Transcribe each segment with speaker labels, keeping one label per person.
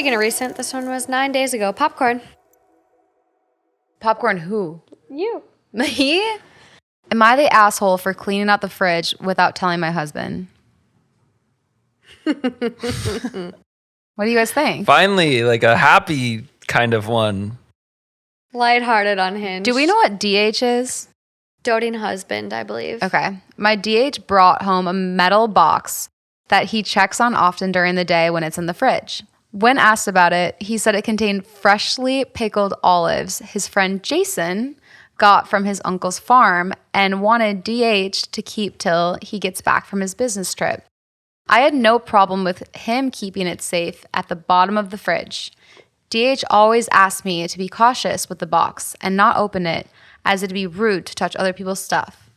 Speaker 1: Speaking of recent, this one was 9 days ago. Popcorn.
Speaker 2: Popcorn who?
Speaker 1: You.
Speaker 2: Me? Am I the asshole for cleaning out the fridge without telling my husband? What do you guys think?
Speaker 3: Finally, like a happy kind of one.
Speaker 1: Lighthearted on Hinge.
Speaker 2: Do we know what DH is?
Speaker 1: Doting husband, I believe.
Speaker 2: Okay. My DH brought home a metal box that he checks on often during the day when it's in the fridge. When asked about it, he said it contained freshly pickled olives his friend Jason got from his uncle's farm and wanted DH to keep till he gets back from his business trip. I had no problem with him keeping it safe at the bottom of the fridge. DH always asked me to be cautious with the box and not open it, as it'd be rude to touch other people's stuff.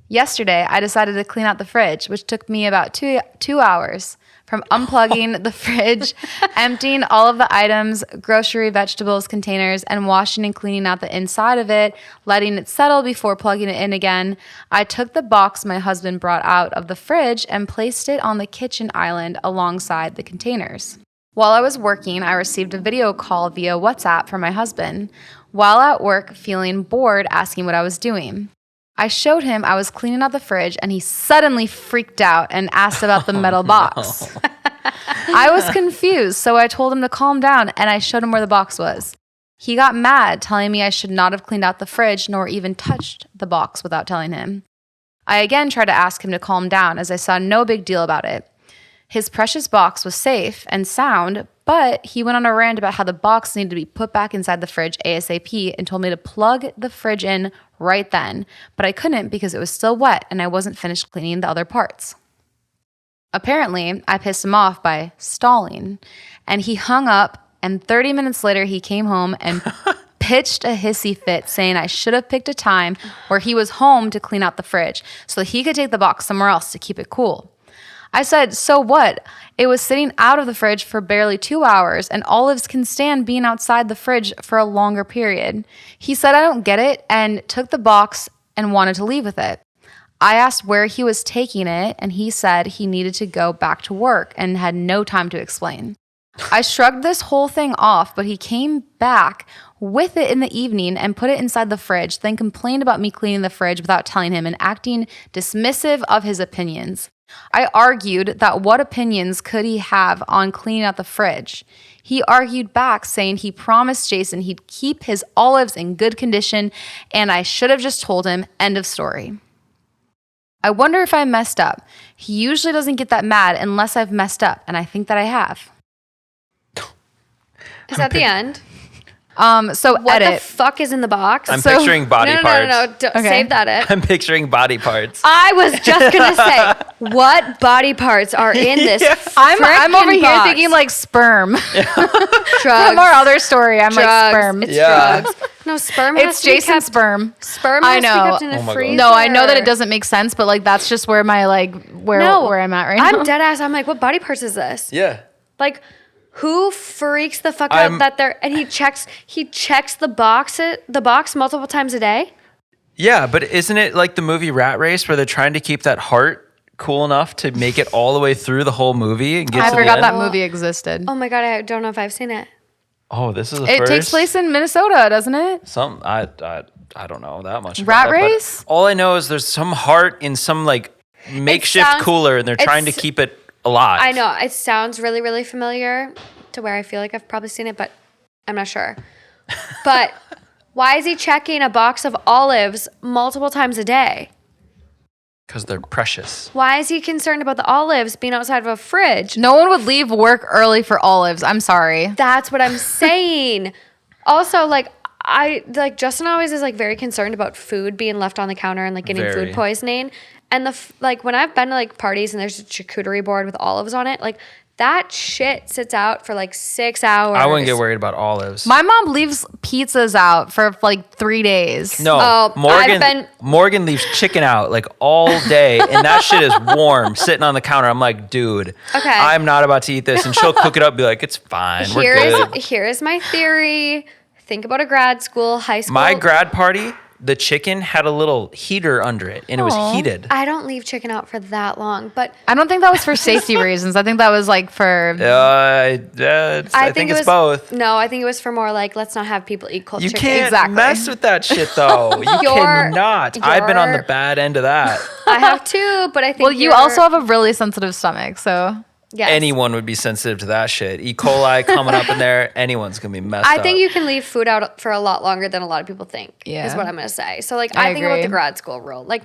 Speaker 2: Yesterday, I decided to clean out the fridge, which took me about two hours. From unplugging the fridge, emptying all of the items, grocery, vegetables, containers, and washing and cleaning out the inside of it, letting it settle before plugging it in again, I took the box my husband brought out of the fridge and placed it on the kitchen island alongside the containers. While I was working, I received a video call via WhatsApp from my husband, while at work feeling bored asking what I was doing. I showed him I was cleaning out the fridge, and he suddenly freaked out and asked about the metal box. No. I was confused, so I told him to calm down, and I showed him where the box was. He got mad, telling me I should not have cleaned out the fridge nor even touched the box without telling him. I again tried to ask him to calm down, as I saw no big deal about it. His precious box was safe and sound, but he went on a rant about how the box needed to be put back inside the fridge ASAP and told me to plug the fridge in right then, but I couldn't because it was still wet and I wasn't finished cleaning the other parts. Apparently, I pissed him off by stalling, and he hung up, and 30 minutes later he came home and pitched a hissy fit saying I should have picked a time where he was home to clean out the fridge so that he could take the box somewhere else to keep it cool. I said, so what? It was sitting out of the fridge for barely 2 hours, and olives can stand being outside the fridge for a longer period. He said, I don't get it, and took the box and wanted to leave with it. I asked where he was taking it, and he said he needed to go back to work and had no time to explain. I shrugged this whole thing off, but he came back with it in the evening and put it inside the fridge, then complained about me cleaning the fridge without telling him and acting dismissive of his opinions. I argued that what opinions could he have on cleaning out the fridge? He argued back, saying he promised Jason he'd keep his olives in good condition, and I should have just told him, end of story. I wonder if I messed up. He usually doesn't get that mad unless I've messed up, and I think that I have.
Speaker 1: Is that the end?
Speaker 2: So
Speaker 1: what
Speaker 2: edit.
Speaker 1: the fuck is in the box?
Speaker 3: I'm picturing body parts.
Speaker 1: No.
Speaker 2: Okay.
Speaker 1: Save that it.
Speaker 3: I'm picturing body parts.
Speaker 1: I was just going to say, what body parts are in this
Speaker 2: I'm over here
Speaker 1: box?
Speaker 2: thinking like sperm.
Speaker 1: Drugs.
Speaker 2: From our other story, I'm
Speaker 1: drugs.
Speaker 2: like sperm.
Speaker 1: It's
Speaker 3: Yeah.
Speaker 1: drugs. No, sperm has
Speaker 2: It's
Speaker 1: to be
Speaker 2: Jason's
Speaker 1: kept,
Speaker 2: sperm.
Speaker 1: Sperm
Speaker 2: I
Speaker 1: has to be
Speaker 2: know.
Speaker 1: kept in a
Speaker 3: Oh my God.
Speaker 1: freezer.
Speaker 2: No, I know that it doesnn't make sense, but like that's just where my where I'm at right now.
Speaker 1: I'm dead ass. I'm like, what body parts is this?
Speaker 3: Yeah.
Speaker 1: Like, who freaks the fuck out that they're and he checks the box multiple times a day?
Speaker 3: Yeah, but isn't it like the movie Rat Race where they're trying to keep that heart cool enough to make it all the way through the whole movie and get
Speaker 2: I
Speaker 3: to
Speaker 2: forgot
Speaker 3: the
Speaker 2: that
Speaker 3: end?
Speaker 2: movie existed.
Speaker 1: Oh my God, I don't know if I've seen it.
Speaker 3: Oh, this is the
Speaker 2: It
Speaker 3: first.
Speaker 2: takes place in Minnesota, doesn't it?
Speaker 3: I don't know that much.
Speaker 2: Rat
Speaker 3: about it, but
Speaker 2: Race?
Speaker 3: all I know is there's some heart in some like makeshift
Speaker 1: sounds-
Speaker 3: cooler, and they're trying to keep it alive.
Speaker 1: I know it sounds really, really familiar to where I feel like I've probably seen it, but I'm not sure. But why is he checking a box of olives multiple times a day?
Speaker 3: Because they're precious.
Speaker 1: Why is he concerned about the olives being outside of a fridge?
Speaker 2: No one would leave work early for olives. I'm sorry.
Speaker 1: That's what I'm saying. Also, Justin always is like very concerned about food being left on the counter and like getting
Speaker 3: Very.
Speaker 1: food poisoning. And when I've been to like parties and there's a charcuterie board with olives on it, like that shit sits out for like 6 hours.
Speaker 3: I wouldn't get worried about olives.
Speaker 2: My mom leaves pizzas out for like 3 days.
Speaker 3: No,
Speaker 1: Oh,
Speaker 3: Morgan leaves chicken out like all day, and that shit is warm, sitting on the counter. I'm like, dude,
Speaker 1: Okay.
Speaker 3: I'm not about to eat this, and she'll cook it up, and be like, it's fine, we're good.
Speaker 1: Here is my theory. Think about a grad school, high school.
Speaker 3: My grad party, the chicken had a little heater under it, and it was
Speaker 2: Aw.
Speaker 3: heated.
Speaker 1: I don't leave chicken out for that long, but
Speaker 2: I don't think that was for safety reasons. I think that was like for.
Speaker 3: I think
Speaker 1: it
Speaker 3: it's
Speaker 1: was
Speaker 3: both.
Speaker 1: No, I think it was for more like let's not have people eat cold
Speaker 3: You
Speaker 1: chicken.
Speaker 3: can't
Speaker 2: Exactly.
Speaker 3: mess with that shit, though. You cannot. I've been on the bad end of that.
Speaker 1: I have too, but I think
Speaker 2: Well, you also have a really sensitive stomach, so.
Speaker 1: yes.
Speaker 3: Anyone would be sensitive to that shit. E. coli coming up in there, anyone's gonna be messed up.
Speaker 1: I think you can leave food out for a lot longer than a lot of people think.
Speaker 2: Yeah.
Speaker 1: Is what I'm gonna say. So like
Speaker 2: I
Speaker 1: I think about
Speaker 2: agree.
Speaker 1: the grad school rule. Like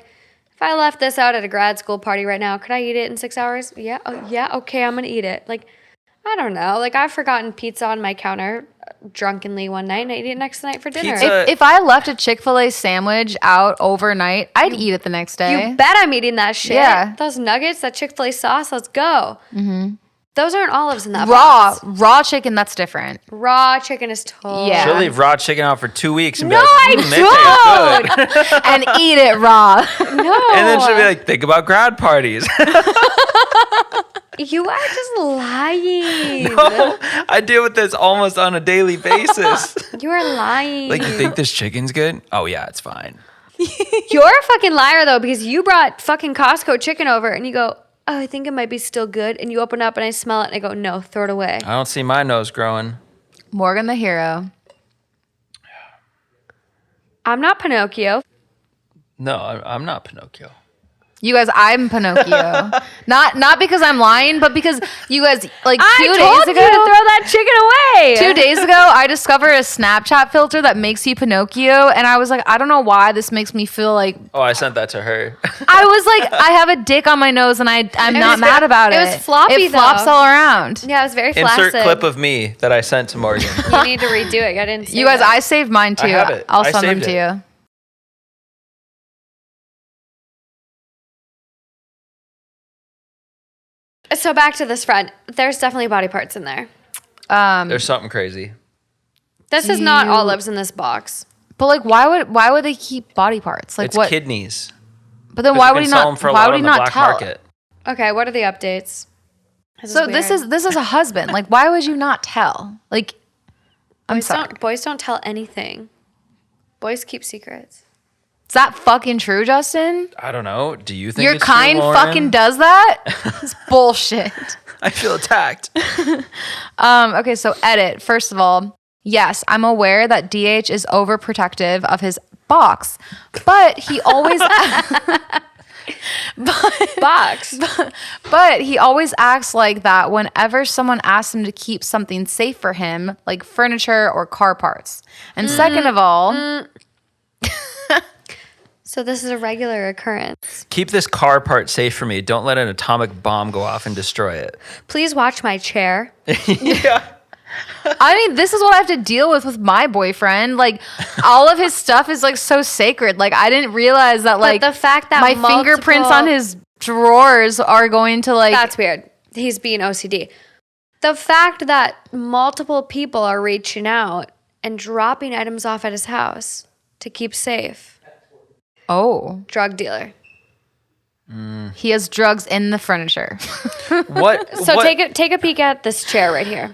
Speaker 1: if I left this out at a grad school party right now, could I eat it in 6 hours? Yeah. Oh, yeah. Okay, I'm gonna eat it. Like I don't know. Like I've forgotten pizza on my counter drunkenly one night and I ate it next night for dinner.
Speaker 3: Pizza-
Speaker 2: If I left a Chick-fil-A sandwich out overnight, I'd eat it the next day.
Speaker 1: You bet I'm eating that shit.
Speaker 2: Yeah.
Speaker 1: Those nuggets, that Chick-fil-A sauce, let's go. Mm-hmm. Those aren't olives in that
Speaker 2: raw
Speaker 1: box.
Speaker 2: chicken, that's different.
Speaker 1: Raw chicken is totally.
Speaker 2: Yeah.
Speaker 3: She'll leave raw chicken out for 2 weeks and
Speaker 1: No,
Speaker 3: be like,
Speaker 1: I
Speaker 3: they taste good.
Speaker 2: And eat it raw.
Speaker 1: No.
Speaker 3: And then she'll be like, think about grad parties.
Speaker 1: You are just lying.
Speaker 3: I deal with this almost on a daily basis.
Speaker 1: You are lying.
Speaker 3: Like, you think this chicken's good? Oh, yeah, it's fine.
Speaker 1: You're a fucking liar though, because you brought fucking Costco chicken over and you go, oh, I think it might be still good. And you open up and I smell it and I go, no, throw it away.
Speaker 3: I don't see my nose growing.
Speaker 2: Morgan the hero.
Speaker 1: I'm not Pinocchio.
Speaker 3: No, I'm not Pinocchio.
Speaker 2: You guys, I'm Pinocchio. not because I'm lying, but because you guys, like
Speaker 1: I
Speaker 2: 2
Speaker 1: told
Speaker 2: days
Speaker 1: you
Speaker 2: ago.
Speaker 1: to throw that chicken away.
Speaker 2: 2 days ago, I discovered a Snapchat filter that makes you Pinocchio, and I was like, I don't know why this makes me feel like
Speaker 3: Oh, I sent that to her.
Speaker 2: I was like, I have a dick on my nose, and I'm not
Speaker 1: was-
Speaker 2: mad about it.
Speaker 1: it was floppy,
Speaker 2: It flops
Speaker 1: though.
Speaker 2: all around.
Speaker 1: Yeah, it was very flaccid.
Speaker 3: Insert clip of me that I sent to Morgan.
Speaker 1: You need to redo it. I didn't see
Speaker 2: You guys,
Speaker 1: that.
Speaker 2: I saved mine too.
Speaker 3: I have it.
Speaker 2: I'll
Speaker 3: I
Speaker 2: send them
Speaker 3: saved
Speaker 2: to
Speaker 3: it.
Speaker 2: you.
Speaker 1: So back to this friend. There's definitely body parts in there.
Speaker 3: There's something crazy.
Speaker 1: This is not olives in this box.
Speaker 2: But like, why would they keep body parts? Like
Speaker 3: It's
Speaker 2: what?
Speaker 3: kidneys.
Speaker 2: But then
Speaker 3: 'Cause
Speaker 2: why
Speaker 3: you
Speaker 2: would
Speaker 3: can
Speaker 2: he
Speaker 3: sell
Speaker 2: not?
Speaker 3: them for a
Speaker 2: Why
Speaker 3: lot
Speaker 2: would
Speaker 3: on
Speaker 2: he
Speaker 3: the
Speaker 2: not
Speaker 3: black
Speaker 2: tell?
Speaker 3: market.
Speaker 1: Okay, what are the updates?
Speaker 2: So this is a husband. Like, why would you not tell? Like, I'm sorry.
Speaker 1: Boys don't tell anything. Boys keep secrets.
Speaker 2: Is that fucking true, Justin?
Speaker 3: I don't know. Do you think
Speaker 2: Your
Speaker 3: it's true,
Speaker 2: kind
Speaker 3: Lauren?
Speaker 2: fucking does that? It's bullshit.
Speaker 3: I feel attacked.
Speaker 2: Okay, so edit. First of all, yes, I'm aware that DH is overprotective of his box, but he always
Speaker 1: Box.
Speaker 2: but he always acts like that whenever someone asks him to keep something safe for him, like furniture or car parts. And second of all,
Speaker 1: So this is a regular occurrence.
Speaker 3: Keep this car part safe for me. Don't let an atomic bomb go off and destroy it.
Speaker 1: Please watch my chair.
Speaker 3: Yeah.
Speaker 2: I mean, this is what I have to deal with my boyfriend. Like, all of his stuff is like so sacred. Like, I didn't realize that like
Speaker 1: the fact that
Speaker 2: my fingerprints
Speaker 1: multiple-
Speaker 2: on his drawers are going to like.
Speaker 1: That's weird. He's being OCD. The fact that multiple people are reaching out and dropping items off at his house to keep safe.
Speaker 2: Oh,
Speaker 1: Drug dealer.
Speaker 2: he has drugs in the furniture.
Speaker 3: What?
Speaker 1: So
Speaker 3: what?
Speaker 1: take a peek at this chair right here.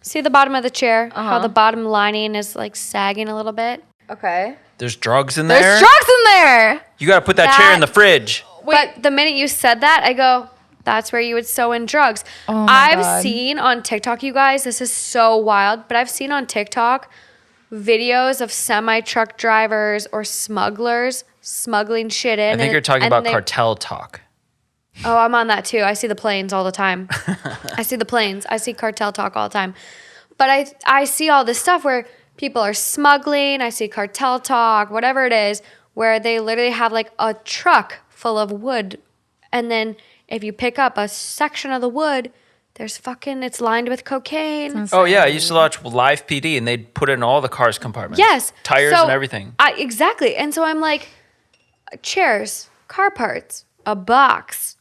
Speaker 1: See the bottom of the chair? How the bottom lining is like sagging a little bit.
Speaker 2: Okay.
Speaker 3: There's drugs in there.
Speaker 2: There's drugs in there.
Speaker 3: You got to put that chair in the fridge.
Speaker 1: But the minute you said that, I go, that's where you would sew in drugs.
Speaker 2: Oh my
Speaker 1: I've
Speaker 2: God.
Speaker 1: seen on TikTok, you guys, this is so wild, but I've seen on TikTok videos of semi-truck drivers or smugglers smuggling shit in.
Speaker 3: I think you're talking about cartel talk.
Speaker 1: Oh, I'm on that too. I see the planes all the time. I see the planes. I see cartel talk all the time. But I see all this stuff where people are smuggling. I see cartel talk, whatever it is, where they literally have like a truck full of wood. And then if you pick up a section of the wood, it's lined with cocaine.
Speaker 3: Oh yeah, I used to watch Live PD, and they'd put it in all the cars compartments.
Speaker 1: Yes.
Speaker 3: Tires
Speaker 1: So
Speaker 3: and everything.
Speaker 1: Exactly. And so I'm like, chairs, car parts, a box.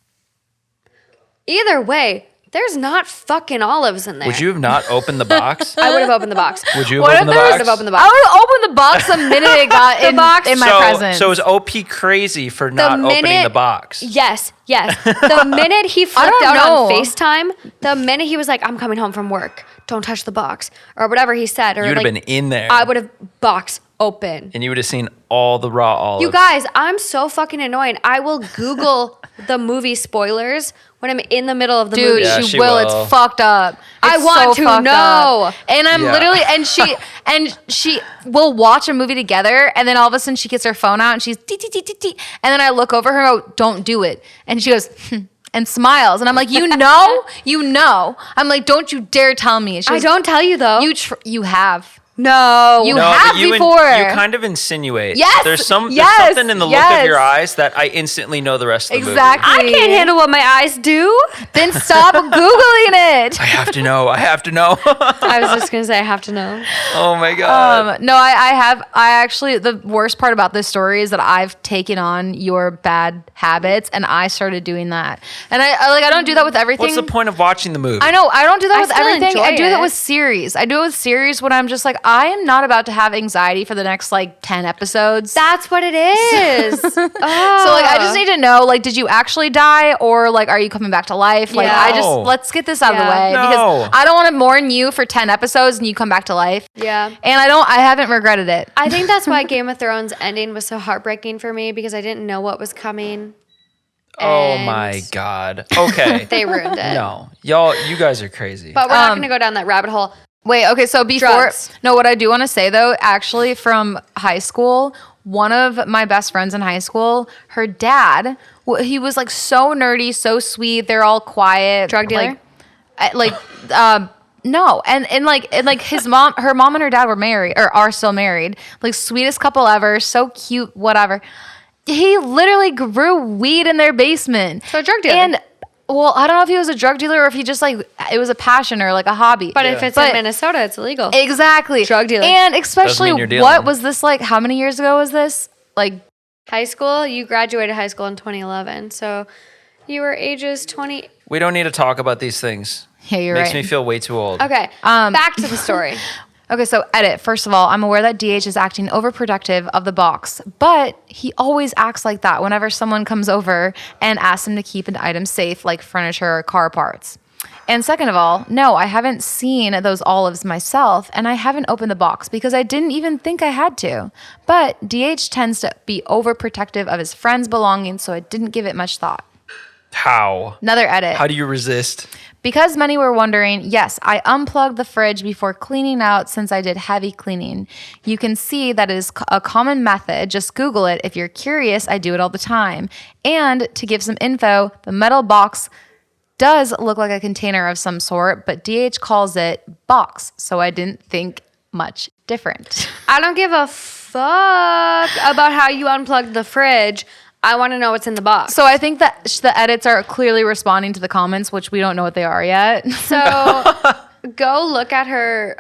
Speaker 1: Either way, there's not fucking olives in there.
Speaker 3: Would you have not opened the box?
Speaker 1: I would have opened the box.
Speaker 3: Would you have
Speaker 2: What if
Speaker 3: opened the
Speaker 2: there
Speaker 3: box?
Speaker 2: was-
Speaker 1: I would have opened the box.
Speaker 2: I would have opened the box the minute it got in,
Speaker 1: box-
Speaker 2: in my presence.
Speaker 3: So is OP crazy for not opening the box?
Speaker 1: Yes. The minute he flipped
Speaker 2: don't
Speaker 1: out
Speaker 2: know.
Speaker 1: on FaceTime, the minute he was like, I'm coming home from work, don't touch the box, or whatever he said, or
Speaker 3: You would have
Speaker 1: like,
Speaker 3: been in there.
Speaker 1: I would have box open.
Speaker 3: And you would have seen all the raw olives.
Speaker 1: You guys, I'm so fucking annoying. I will Google the movie spoilers when I'm in the middle of the
Speaker 2: Dude,
Speaker 1: movie.
Speaker 3: Yeah,
Speaker 2: she
Speaker 3: she
Speaker 2: will.
Speaker 3: will.
Speaker 2: It's fucked up.
Speaker 1: I
Speaker 2: It's
Speaker 1: want to
Speaker 2: fucked
Speaker 1: know.
Speaker 2: up. And I'm
Speaker 3: Yeah.
Speaker 2: literally, and she will watch a movie together, and then all of a sudden she gets her phone out and she's tee, tee, tee, tee, tee. And then I look over her and go, don't do it. And she goes, and smiles. And I'm like, you know. I'm like, don't you dare tell me. And she
Speaker 1: I
Speaker 2: goes,
Speaker 1: don't tell you though.
Speaker 2: you have.
Speaker 1: no.
Speaker 2: You
Speaker 3: No,
Speaker 2: have
Speaker 3: but you
Speaker 2: before.
Speaker 3: you kind of insinuate.
Speaker 2: Yes,
Speaker 3: There's
Speaker 2: yes,
Speaker 3: something in the look of
Speaker 2: yes.
Speaker 3: your eyes that I instantly know the rest of the
Speaker 2: Exactly.
Speaker 1: I can't handle what my eyes do.
Speaker 2: Then stop Googling it.
Speaker 3: movie. I have to know. I have to know.
Speaker 1: I was just gonna say I have to know.
Speaker 3: Oh my god.
Speaker 2: No, I actually, the worst part about this story is that I've taken on your bad habits and I started doing that. And I don't do that with everything.
Speaker 3: What's the point of watching the movie?
Speaker 2: I know, I don't do that
Speaker 1: I
Speaker 2: with
Speaker 1: still
Speaker 2: everything. I
Speaker 1: enjoy
Speaker 2: do that
Speaker 1: it.
Speaker 2: with series. I do it with series when I'm just like, I am not about to have anxiety for the next like 10 episodes.
Speaker 1: That's what it is.
Speaker 2: So like I just need to know, like, did you actually die or like are you coming back to life? Like
Speaker 1: Yeah.
Speaker 3: No.
Speaker 2: let's get this out of the
Speaker 1: Yeah.
Speaker 2: way
Speaker 3: No.
Speaker 2: because I don't want to mourn you for 10 episodes and you come back to life.
Speaker 1: Yeah.
Speaker 2: And I haven't regretted it.
Speaker 1: I think that's why Game of Thrones ending was so heartbreaking for me because I didn't know what was coming.
Speaker 3: Oh
Speaker 1: And
Speaker 3: my god. Okay.
Speaker 1: They ruined it.
Speaker 3: No. Y'all, you guys are crazy.
Speaker 1: But we're not going to go down that rabbit hole.
Speaker 2: Wait, okay, so before
Speaker 1: Drugs.
Speaker 2: no, what I do want to say though, actually from high school, one of my best friends in high school, her dad, he was like so nerdy, so sweet. They're all quiet.
Speaker 1: Drug dealer?
Speaker 2: No, and like his mom, her mom and her dad were married or are still married. Like sweetest couple ever, so cute, whatever. He literally grew weed in their basement.
Speaker 1: So a drug dealer.
Speaker 2: And well, I don't know if he was a drug dealer or if he just like it was a passion or like a hobby.
Speaker 1: But if it's in Minnesota, it's illegal.
Speaker 2: Exactly.
Speaker 1: Drug dealer.
Speaker 2: And especially
Speaker 3: Doesn't mean you're
Speaker 2: what
Speaker 3: dealing.
Speaker 2: was this like? How many years ago was this? Like,
Speaker 1: High school, you graduated high school in 2011. So you were ages 20.
Speaker 3: We don't need to talk about these things.
Speaker 2: yeah, you're
Speaker 3: Makes
Speaker 2: right.
Speaker 3: me feel way too old.
Speaker 1: Okay. Back to the story.
Speaker 2: Okay, so edit. First of all, I'm aware that DH is acting overprotective of the box, but he always acts like that whenever someone comes over and asks him to keep an item safe, like furniture or car parts. And second of all, no, I haven't seen those olives myself, and I haven't opened the box because I didn't even think I had to. But DH tends to be overprotective of his friends' belongings, so I didn't give it much thought.
Speaker 3: How?
Speaker 2: Another edit.
Speaker 3: How do you resist?
Speaker 2: Because many were wondering, yes, I unplugged the fridge before cleaning out since I did heavy cleaning. You can see that it is a common method. Just Google it. If you're curious, I do it all the time. And to give some info, the metal box does look like a container of some sort, but DH calls it box, so I didn't think much different.
Speaker 1: I don't give a fuck about how you unplugged the fridge. I want to know what's in the box.
Speaker 2: So I think that the edits are clearly responding to the comments, which we don't know what they are yet.
Speaker 1: So go look at her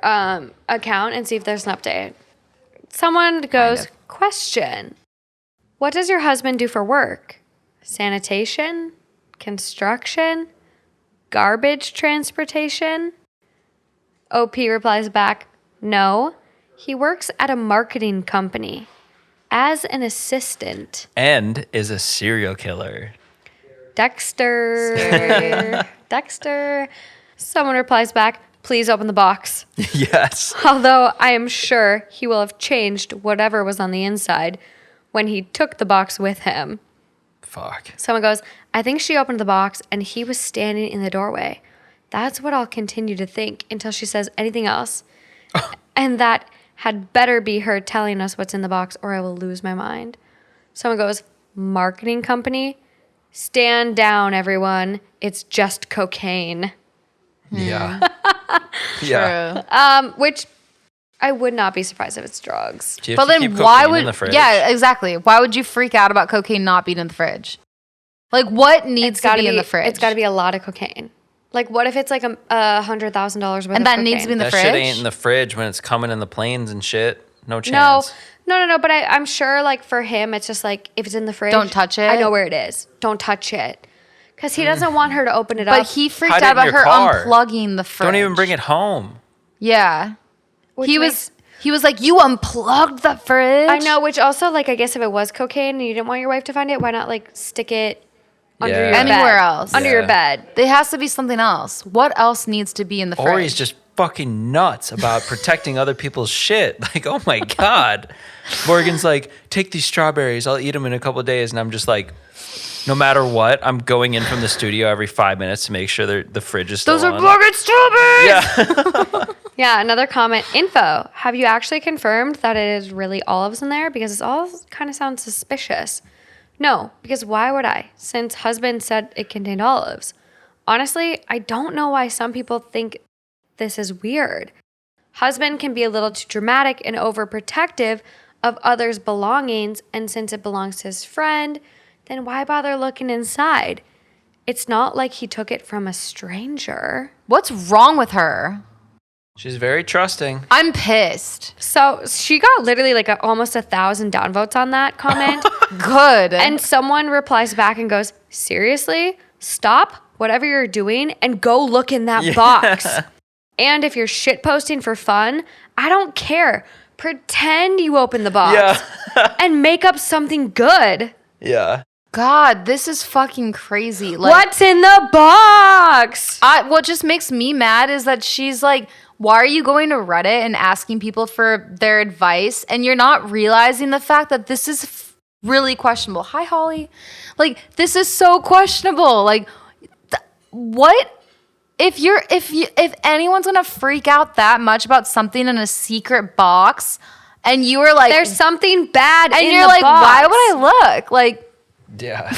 Speaker 1: account and see if there's an update. Someone goes, question. What does your husband do for work? Sanitation? Construction? Garbage transportation? OP replies back, no. He works at a marketing company as an assistant.
Speaker 3: And is a serial killer.
Speaker 1: Dexter. Dexter. Someone replies back, please open the box.
Speaker 3: Yes.
Speaker 1: Although I am sure he will have changed whatever was on the inside when he took the box with him.
Speaker 3: Fuck.
Speaker 1: Someone goes, I think she opened the box and he was standing in the doorway. That's what I'll continue to think until she says anything else. And that had better be her telling us what's in the box or I will lose my mind. Someone goes, marketing company? Stand down, everyone. It's just cocaine.
Speaker 3: Yeah. Yeah.
Speaker 2: True.
Speaker 1: Which I would not be surprised if it's drugs.
Speaker 3: Do you have
Speaker 2: But
Speaker 3: to
Speaker 2: then
Speaker 3: keep
Speaker 2: why
Speaker 3: cocaine
Speaker 2: would
Speaker 3: in the fridge?
Speaker 2: yeah, exactly. Why would you freak out about cocaine not being in the fridge? Like what needs to be in the fridge?
Speaker 1: It's got to be a lot of cocaine. Like, what if it's like $100,000 worth of
Speaker 2: And that
Speaker 1: cocaine?
Speaker 2: needs to be in the
Speaker 3: That
Speaker 2: fridge.
Speaker 3: shit ain't in the fridge when it's coming in the planes and shit. No
Speaker 1: No,
Speaker 3: chance.
Speaker 1: no. But I'm sure, like, for him, it's just like, if it's in the fridge.
Speaker 2: Don't touch it?
Speaker 1: I know where it is. Don't touch it. Because he doesn't want her to open it
Speaker 2: But
Speaker 1: up.
Speaker 2: he freaked
Speaker 3: Hide it
Speaker 2: out
Speaker 3: in
Speaker 2: about
Speaker 3: your
Speaker 2: her
Speaker 3: car.
Speaker 2: unplugging the fridge.
Speaker 3: Don't even bring it home.
Speaker 2: Yeah.
Speaker 1: Which
Speaker 2: He
Speaker 1: makes-
Speaker 2: was like, you unplugged the fridge.
Speaker 1: I know, which also, like, I guess if it was cocaine and you didn't want your wife to find it, why not, like, stick it under
Speaker 3: Yeah.
Speaker 1: your bed.
Speaker 2: Anywhere else.
Speaker 1: Under
Speaker 3: Yeah.
Speaker 1: your bed.
Speaker 2: There has to be something else. What else needs to be in the fridge?
Speaker 3: Or he's just fucking nuts about protecting other people's shit. Like, oh my God. Morgan's like, take these strawberries. I'll eat them in a couple of days. And I'm just like, no matter what, I'm going in from the studio every 5 minutes to make sure the fridge is still
Speaker 2: Those are
Speaker 3: on.
Speaker 2: fucking strawberries.
Speaker 3: Yeah.
Speaker 1: Yeah, another comment. Info. Have you actually confirmed that it is really olives in there? Because it all kind of sounds suspicious. No, because why would I? Since husband said it contained olives. Honestly, I don't know why some people think this is weird. Husband can be a little too dramatic and overprotective of others' belongings, and since it belongs to his friend, then why bother looking inside? It's not like he took it from a stranger.
Speaker 2: What's wrong with her?
Speaker 3: She's very trusting.
Speaker 2: I'm pissed.
Speaker 1: So she got literally like almost 1,000 downvotes on that comment.
Speaker 2: Good.
Speaker 1: And someone replies back and goes, seriously? Stop whatever you're doing and go look in that box. And if you're shit posting for fun, I don't care. Pretend you open the box and make up something good.
Speaker 3: Yeah.
Speaker 2: God, this is fucking crazy. Like,
Speaker 1: What's in the box?
Speaker 2: what just makes me mad is that she's like, why are you going to Reddit and asking people for their advice? And you're not realizing the fact that this is really questionable. Hi, Holly. Like, this is so questionable. Like, what? If anyone's gonna freak out that much about something in a secret box, and you are like,
Speaker 1: There's something bad
Speaker 2: and
Speaker 1: in
Speaker 2: you're
Speaker 1: the
Speaker 2: like,
Speaker 1: box.
Speaker 2: why would I look? Like,
Speaker 3: Yeah.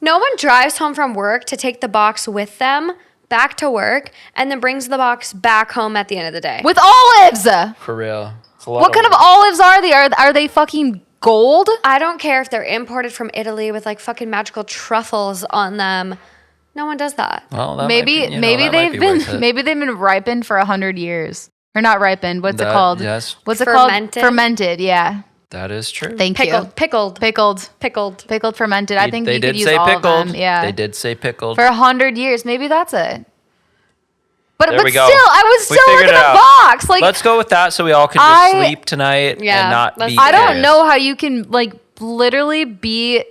Speaker 1: No one drives home from work to take the box with them back to work and then brings the box back home at the end of the day.
Speaker 2: with olives.
Speaker 3: For real. It's a lot
Speaker 2: What kind of olives are they? Are they fucking gold?
Speaker 1: I don't care if they're imported from Italy with like fucking magical truffles on them. No one does that.
Speaker 3: Well, that
Speaker 2: Maybe
Speaker 3: might be,
Speaker 2: maybe
Speaker 3: that might
Speaker 2: they've
Speaker 3: be
Speaker 2: been
Speaker 3: worth it.
Speaker 2: maybe they've been ripened for 100 years. Or not ripened. What's it
Speaker 3: That-
Speaker 2: called?
Speaker 3: yes.
Speaker 2: What's it
Speaker 1: Fermented?
Speaker 2: called? Fermented. Yeah.
Speaker 3: That is true.
Speaker 2: Thank you.
Speaker 1: Pickled.
Speaker 2: Pickled, fermented. I think
Speaker 3: they
Speaker 2: you
Speaker 3: did
Speaker 2: could use
Speaker 3: say
Speaker 2: all
Speaker 3: pickled.
Speaker 2: of them. Yeah.
Speaker 3: They did say pickled.
Speaker 2: For 100 years. Maybe that's it. But
Speaker 3: There we go.
Speaker 2: still, I would
Speaker 3: We
Speaker 2: still look
Speaker 3: figured
Speaker 2: at
Speaker 3: it
Speaker 2: the
Speaker 3: out.
Speaker 2: box. Like,
Speaker 3: Let's go with that so we all can just
Speaker 2: I-
Speaker 3: sleep tonight
Speaker 1: Yeah,
Speaker 3: and not
Speaker 1: let's
Speaker 3: be
Speaker 1: do
Speaker 2: I don't
Speaker 3: curious.
Speaker 2: know how you can like literally be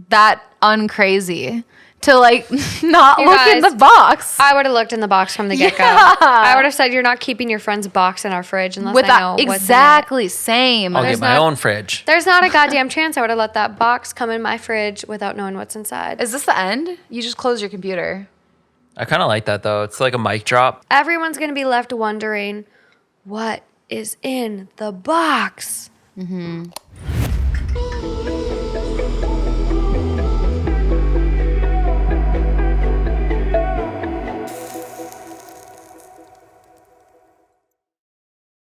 Speaker 2: that uncrazy to like not
Speaker 1: You
Speaker 2: look in
Speaker 1: guys,
Speaker 2: the box.
Speaker 1: I would have looked in the box from the get-go.
Speaker 2: Yeah.
Speaker 1: I would have said you're not keeping your friend's box in our fridge unless I know what's in it.
Speaker 2: exactly same.
Speaker 3: I'll
Speaker 1: There's
Speaker 3: get my
Speaker 1: not-
Speaker 3: own fridge.
Speaker 1: There's not a goddamn chance I would have let that box come in my fridge without knowing what's inside.
Speaker 2: Is this the end? You just close your computer.
Speaker 3: I kind of like that though. It's like a mic drop.
Speaker 1: Everyone's going to be left wondering, what is in the box?